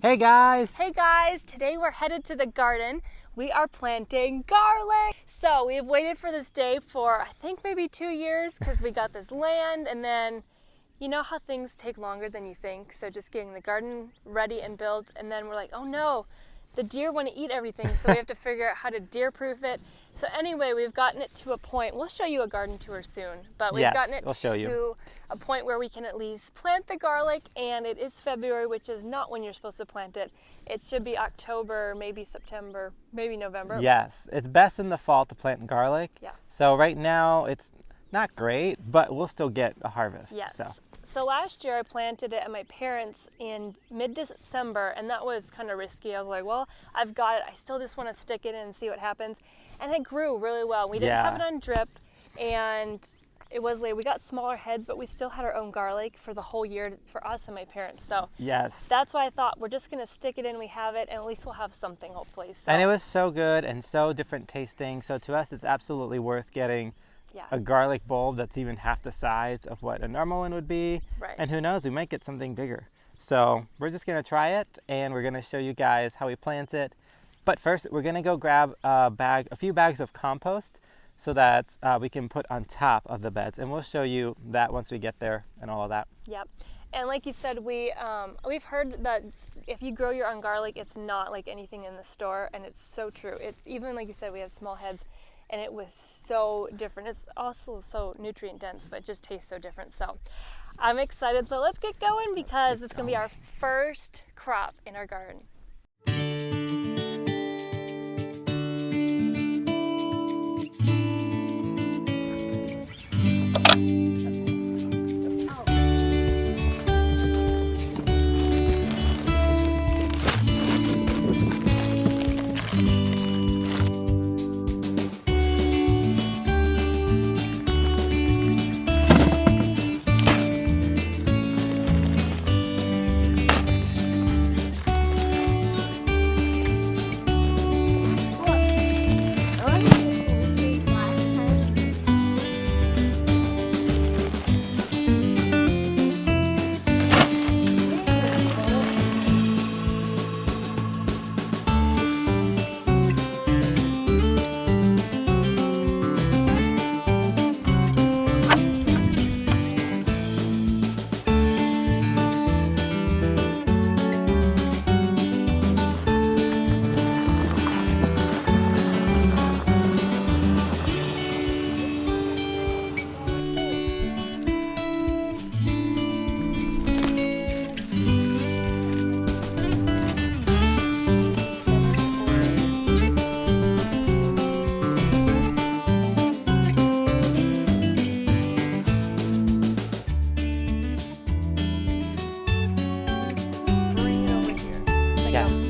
Hey guys! Hey guys, today we're headed to the garden. We are planting garlic. So we've waited for this day for I think maybe 2 years because we got this land, and then you know how things take longer than you think. So just getting the garden ready and built, and then we're like, oh no, the deer want to eat everything, so we have to figure out how to deer proof it. So anyway, we've gotten it to a point, we'll show you a garden tour soon, but we've gotten it to a point where we can at least plant the garlic, and it is February, which is not when you're supposed to plant it. It should be October, maybe September, maybe November. Yes, it's best in the fall to plant garlic. Yeah. So right now it's not great, but we'll still get a harvest. Yes. So last year I planted it at my parents' in mid-December, and that was kind of risky. I was like, well, I've got it. I still just want to stick it in and see what happens. And it grew really well. We didn't have it on drip, and it was late. We got smaller heads, but we still had our own garlic for the whole year for us and my parents. So yes, that's why I thought we're just going to stick it in. We have it, and at least we'll have something, hopefully. So. And it was so good and so different tasting. So to us, it's absolutely worth getting a garlic bulb that's even half the size of what a normal one would be. Right. And who knows, we might get something bigger. So we're just going to try it, and we're going to show you guys how we plant it. But first, we're going to go grab a few bags of compost so that we can put on top of the beds. And we'll show you that once we get there and all of that. Yep. And like you said, we've heard that if you grow your own garlic, it's not like anything in the store, and it's so true. Even like you said, we have small heads, and it was so different. It's also so nutrient dense, but it just tastes so different. So I'm excited. So let's get going because it's going to be our first crop in our garden.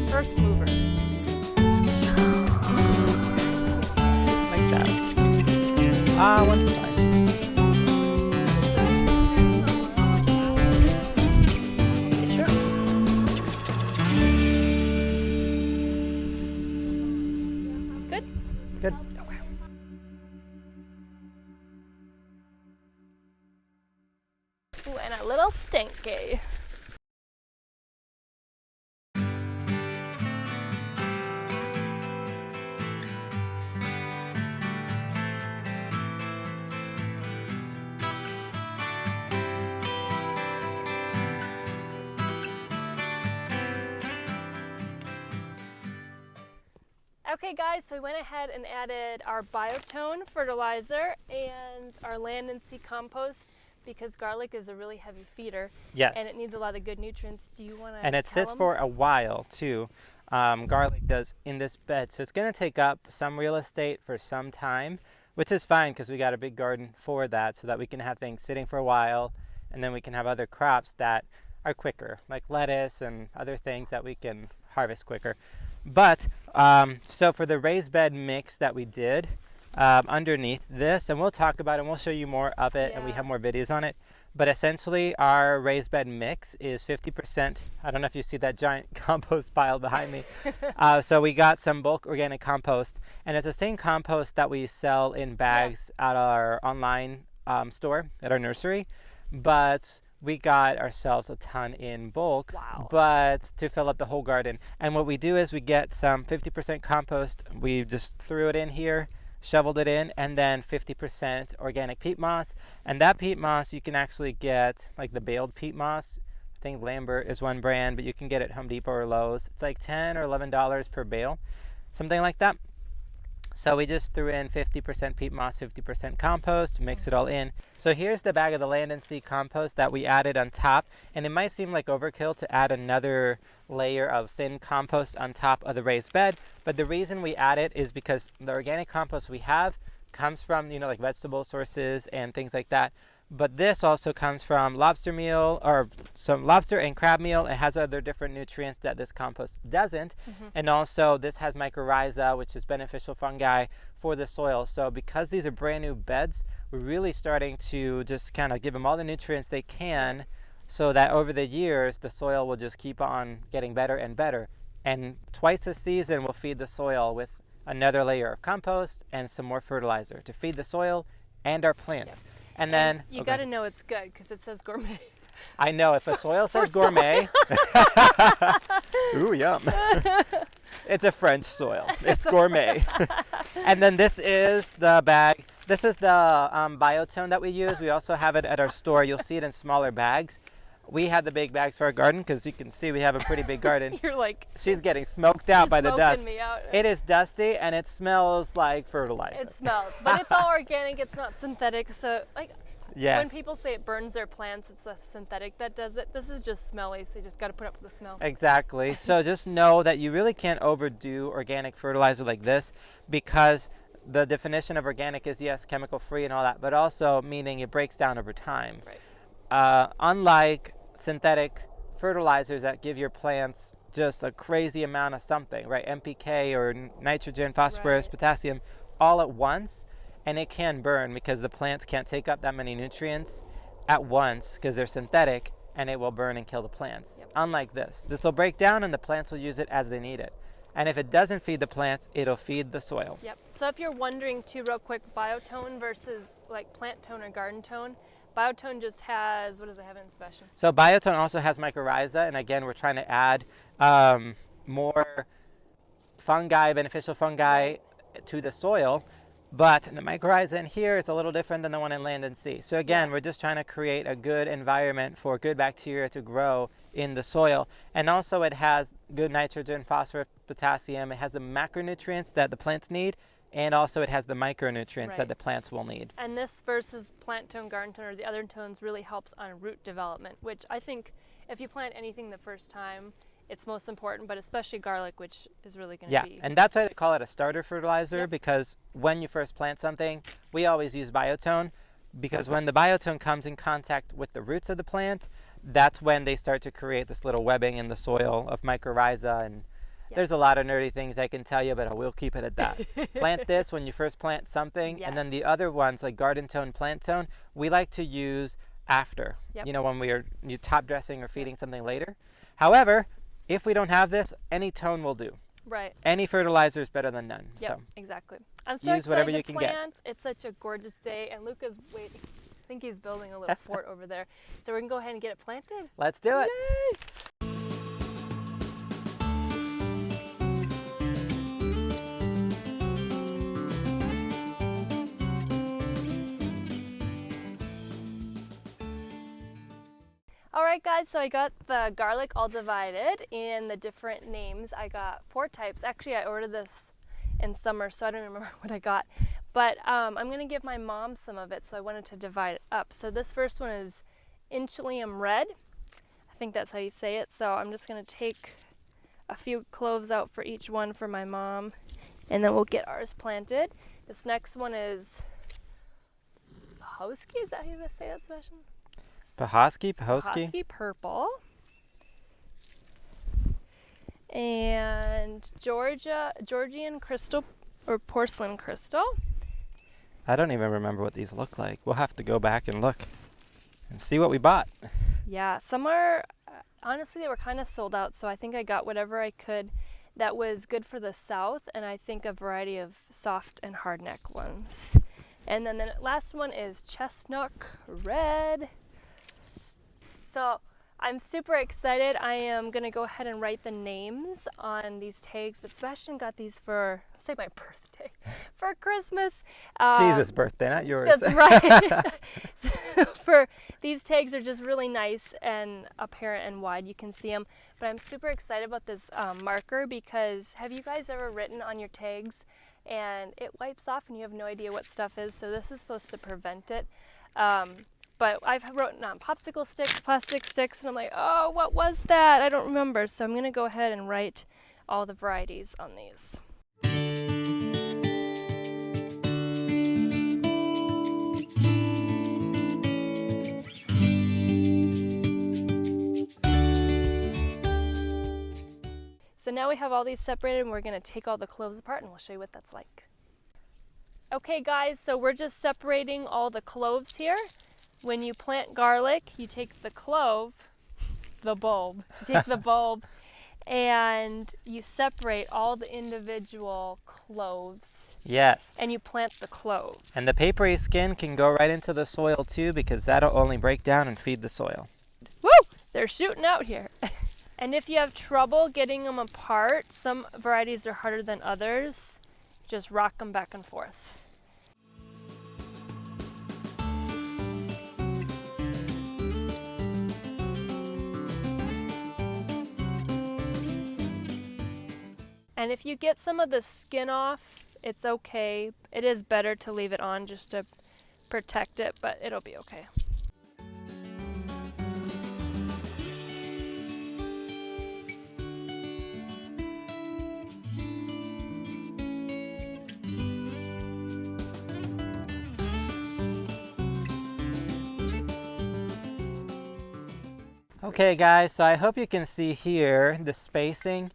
First mover. Like that. One's fine. Good? Good. Okay. Ooh, and a little stinky. Okay guys, so we went ahead and added our biotone fertilizer and our land and sea compost because garlic is a really heavy feeder. Yes. And it needs a lot of good nutrients. Do you want to And it sits for a while too. Garlic does in this bed. So it's going to take up some real estate for some time, which is fine because we got a big garden for that so that we can have things sitting for a while, and then we can have other crops that are quicker, like lettuce and other things that we can harvest quicker. But so for the raised bed mix that we did underneath this, and we'll talk about it and we'll show you more of it, and we have more videos on it. But essentially our raised bed mix is 50%. I don't know if you see that giant compost pile behind me. So we got some bulk organic compost, and it's the same compost that we sell in bags at our online store, at our nursery. But we got ourselves a ton in bulk, Wow. but to fill up the whole garden. And what we do is we get some 50% compost. We just threw it in here, shoveled it in, and then 50% organic peat moss. And that peat moss you can actually get, like the baled peat moss. I think Lambert is one brand, but you can get it at Home Depot or Lowe's. It's like $10 or $11 per bale, something like that. So we just threw in 50% peat moss, 50% compost, mix it all in. So here's the bag of the land and sea compost that we added on top. And it might seem like overkill to add another layer of thin compost on top of the raised bed. But the reason we add it is because the organic compost we have comes from, like vegetable sources and things like that. But this also comes from lobster meal, or some lobster and crab meal. It has other different nutrients that this compost doesn't. And also this has mycorrhiza, which is beneficial fungi for the soil. So because these are brand new beds, we're really starting to just kind of give them all the nutrients they can, so that over the years the soil will just keep on getting better and better. And twice a season we'll feed the soil with another layer of compost and some more fertilizer to feed the soil and our plants. And then you got to know it's good because it says gourmet. I know, if a soil says gourmet, ooh, yum. It's a French soil. It's gourmet. And then this is the bag. This is the biotone that we use. We also have it at our store. You'll see it in smaller bags. We had the big bags for our garden because you can see we have a pretty big garden. You're like, she's getting smoked out by the dust. Me out. It is dusty and it smells like fertilizer. It smells, but it's all organic. It's not synthetic. So like, yes. When people say it burns their plants, it's a synthetic that does it. This is just smelly, so you just got to put up with the smell. Exactly. So just know that you really can't overdo organic fertilizer like this, because the definition of organic is, yes, chemical free and all that, but also meaning it breaks down over time. Right. Unlike synthetic fertilizers that give your plants just a crazy amount of something, right? NPK or nitrogen, phosphorus, potassium, all at once, and it can burn because the plants can't take up that many nutrients at once because they're synthetic, and it will burn and kill the plants. Unlike this will break down and the plants will use it as they need it. And if it doesn't feed the plants, it'll feed the soil. Yep. So if you're wondering too, real quick, biotone versus like plant tone or garden tone, biotone just has, what does it have in special? So biotone also has mycorrhiza, and again, we're trying to add more fungi, beneficial fungi to the soil. But the mycorrhiza in here is a little different than the one in land and sea. So again, we're just trying to create a good environment for good bacteria to grow in the soil. And also it has good nitrogen, phosphorus, potassium. It has the macronutrients that the plants need. And also it has the micronutrients that the plants will need. And this versus plant tone, garden tone, or the other tones really helps on root development, which I think if you plant anything the first time, it's most important, but especially garlic, which is really going to be. Yeah, and that's why they call it a starter fertilizer, because when you first plant something, we always use biotone, because when the biotone comes in contact with the roots of the plant, that's when they start to create this little webbing in the soil of mycorrhiza. And there's a lot of nerdy things I can tell you, but I will keep it at that. Plant this when you first plant something, and then the other ones like garden tone, plant tone, we like to use after, when we are top dressing or feeding something later. However, if we don't have this, any tone will do. Right. Any fertilizer is better than none. Yep, so exactly. I'm so use whatever excited you to can plant. get. It's such a gorgeous day, and Luca's waiting. I think he's building a little fort over there. So we're going to go ahead and get it planted. Let's do it. Yay! Alright guys, so I got the garlic all divided in the different names. I got 4 types. Actually, I ordered this in summer, so I don't remember what I got. But I'm going to give my mom some of it, so I wanted to divide it up. So this first one is Inchlium Red. I think that's how you say it. So I'm just going to take a few cloves out for each one for my mom, and then we'll get ours planted. This next one is Pahosky. Is that how you say that, Sebastian? Pahosky purple. And Georgian crystal or porcelain crystal. I don't even remember what these look like. We'll have to go back and look and see what we bought. Yeah, some are, honestly, they were kind of sold out, so I think I got whatever I could that was good for the south, and I think a variety of soft and hard neck ones. And then the last one is Chestnut Red. So I'm super excited. I am gonna go ahead and write the names on these tags, but Sebastian got these for, say my birthday, for Christmas. Jesus' birthday, not yours. That's right. So for these tags are just really nice and apparent and wide. You can see them. But I'm super excited about this marker because have you guys ever written on your tags and it wipes off and you have no idea what stuff is? So this is supposed to prevent it. But I've written on popsicle sticks, plastic sticks, and I'm like, oh, what was that? I don't remember. So I'm going to go ahead and write all the varieties on these. So now we have all these separated and we're going to take all the cloves apart and we'll show you what that's like. Okay guys, so we're just separating all the cloves here. When you plant garlic, you take the clove, the bulb, you take the bulb and you separate all the individual cloves. Yes. And you plant the clove. And the papery skin can go right into the soil too because that'll only break down and feed the soil. Woo! They're shooting out here. And if you have trouble getting them apart, some varieties are harder than others, just rock them back and forth. And if you get some of the skin off, it's okay. It is better to leave it on just to protect it, but it'll be okay. Okay guys, so I hope you can see here the spacing.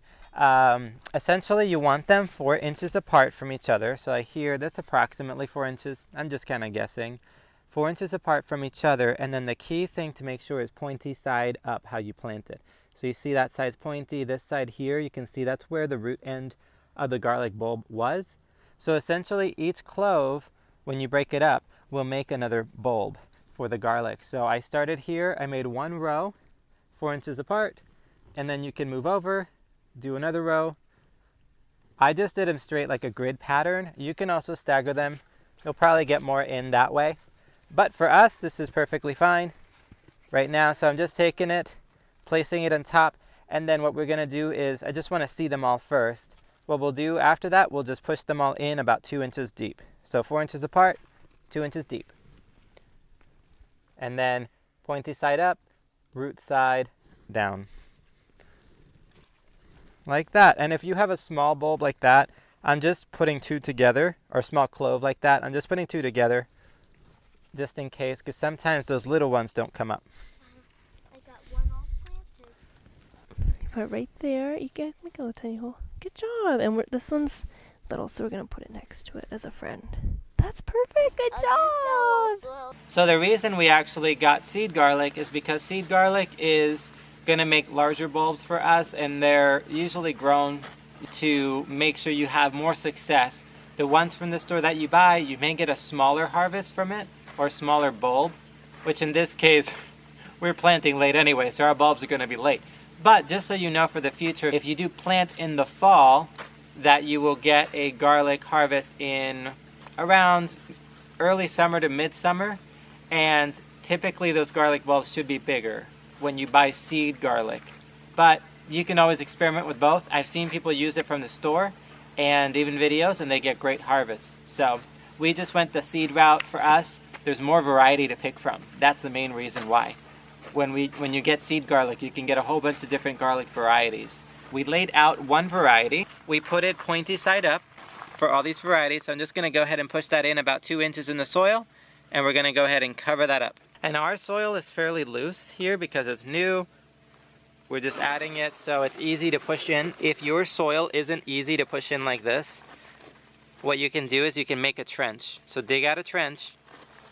Essentially you want them 4 inches apart from each other. So I hear that's approximately 4 inches. I'm just kind of guessing. 4 inches apart from each other, and then the key thing to make sure is pointy side up how you plant it. So you see that side's pointy, this side here, you can see that's where the root end of the garlic bulb was. So essentially each clove, when you break it up, will make another bulb for the garlic. So I started here, I made 1 row, 4 inches apart, and then you can move over, do another row. I just did them straight like a grid pattern. You can also stagger them. You'll probably get more in that way. But for us, this is perfectly fine right now. So I'm just taking it, placing it on top, and then what we're gonna do is, I just wanna see them all first. What we'll do after that, we'll just push them all in about 2 inches deep. So 4 inches apart, 2 inches deep. And then pointy side up, root side down. Like that. And if you have a small bulb like that, I'm just putting 2 together, or a small clove like that, I'm just putting 2 together just in case, because sometimes those little ones don't come up. I got one all planted. You put it right there. You can make a little tiny hole. Good job. And this one's little, so we're going to put it next to it as a friend. That's perfect. Good job. So the reason we actually got seed garlic is because seed garlic is going to make larger bulbs for us, and they're usually grown to make sure you have more success. The ones from the store that you buy, you may get a smaller harvest from it, or a smaller bulb, which in this case, we're planting late anyway, so our bulbs are going to be late. But just so you know for the future, if you do plant in the fall, that you will get a garlic harvest in around early summer to midsummer, and typically those garlic bulbs should be bigger when you buy seed garlic. But you can always experiment with both. I've seen people use it from the store and even videos, and they get great harvests. So we just went the seed route for us. There's more variety to pick from. That's the main reason why. When you get seed garlic, you can get a whole bunch of different garlic varieties. We laid out one variety. We put it pointy side up for all these varieties. So I'm just going to go ahead and push that in about 2 inches in the soil, and we're going to go ahead and cover that up. And our soil is fairly loose here because it's new. We're just adding it so it's easy to push in. If your soil isn't easy to push in like this, what you can do is you can make a trench. So dig out a trench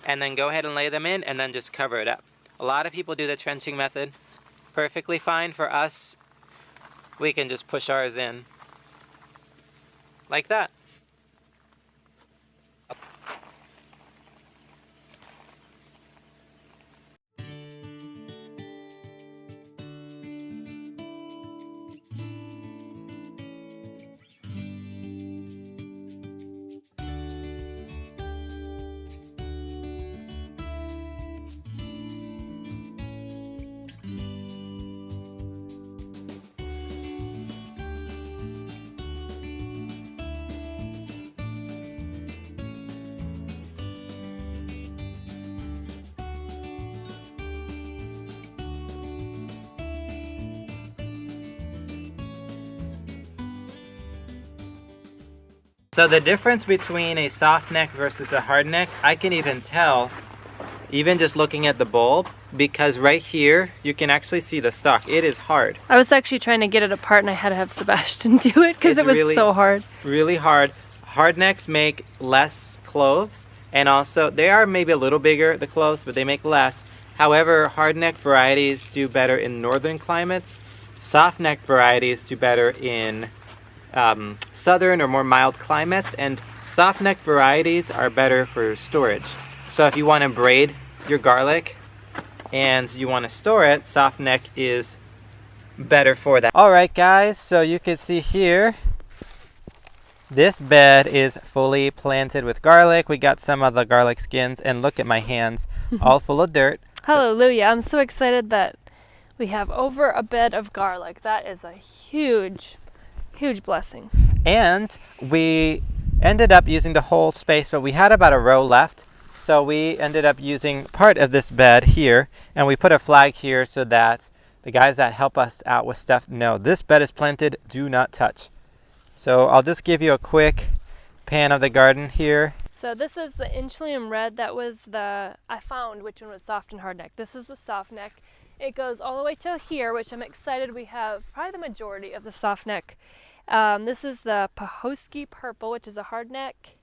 and then go ahead and lay them in and then just cover it up. A lot of people do the trenching method. Perfectly fine for us. We can just push ours in like that. So the difference between a soft neck versus a hard neck, I can even tell, even just looking at the bulb, because right here, you can actually see the stalk. It is hard. I was actually trying to get it apart and I had to have Sebastian do it because it was really, so hard. Really hard. Hard necks make less cloves, and also they are maybe a little bigger, the cloves, but they make less. However, hard neck varieties do better in northern climates. Soft neck varieties do better in southern or more mild climates, and soft neck varieties are better for storage. So if you want to braid your garlic and you want to store it, soft neck is better for that. Alright guys, so you can see here, this bed is fully planted with garlic. We got some of the garlic skins, and look at my hands, all full of dirt. Hallelujah. I'm so excited that we have over a bed of garlic. That is a huge, huge blessing. And we ended up using the whole space, but we had about a row left. So we ended up using part of this bed here, and we put a flag here so that the guys that help us out with stuff know this bed is planted, do not touch. So I'll just give you a quick pan of the garden here. So this is the Inchlium Red. That was I found which one was soft and hard neck. This is the soft neck. It goes all the way to here, which I'm excited we have probably the majority of the soft neck. This is the Pahosky Purple, which is a hard neck,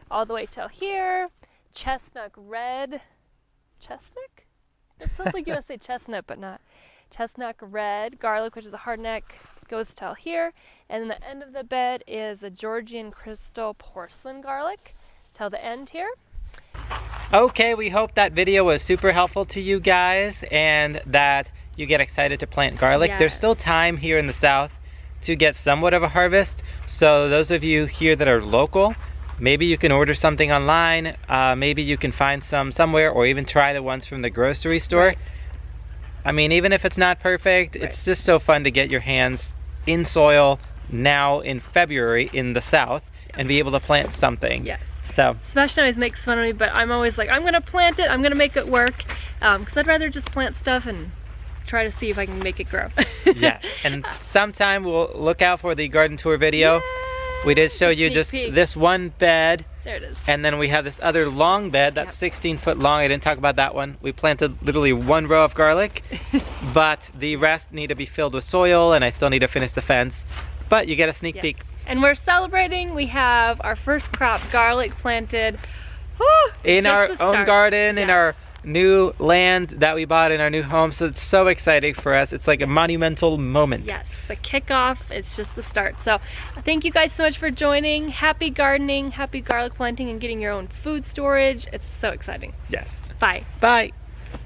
all the way till here. Chestnut Red. Chestnut? It sounds like you want to say chestnut, but not. Chestnut Red Garlic, which is a hard neck, goes till here. And then the end of the bed is a Georgian Crystal Porcelain Garlic till the end here. Okay, we hope that video was super helpful to you guys and that you get excited to plant garlic. Yes. There's still time here in the south to get somewhat of a harvest. So those of you here that are local, maybe you can order something online. Maybe you can find some somewhere, or even try the ones from the grocery store. Right. I mean, even if it's not perfect, Right. It's just so fun to get your hands in soil now in February in the south and be able to plant something. Yes. So Sebastian always makes fun of me, but I'm always like, I'm gonna plant it, I'm gonna make it work, because I'd rather just plant stuff and try to see if I can make it grow. yeah, and sometime we'll look out for the garden tour video. Yay! We did show you Sneak just peek. this one bed, There it is. and then we have this other long bed that's 16 foot long. I didn't talk about that one. We planted literally one row of garlic, but the rest need to be filled with soil, and I still need to finish the fence. But you get a sneak Yes. peek. And we're celebrating. We have our first crop garlic planted. Woo, it's In just our the own start. garden, in Yes. our new land that we bought in our new home. So it's so exciting for us. It's like a monumental moment. Yes, the kickoff, it's just the start. So thank you guys so much for joining. Happy gardening, happy garlic planting, and getting your own food storage. It's so exciting. Yes. Bye. Bye.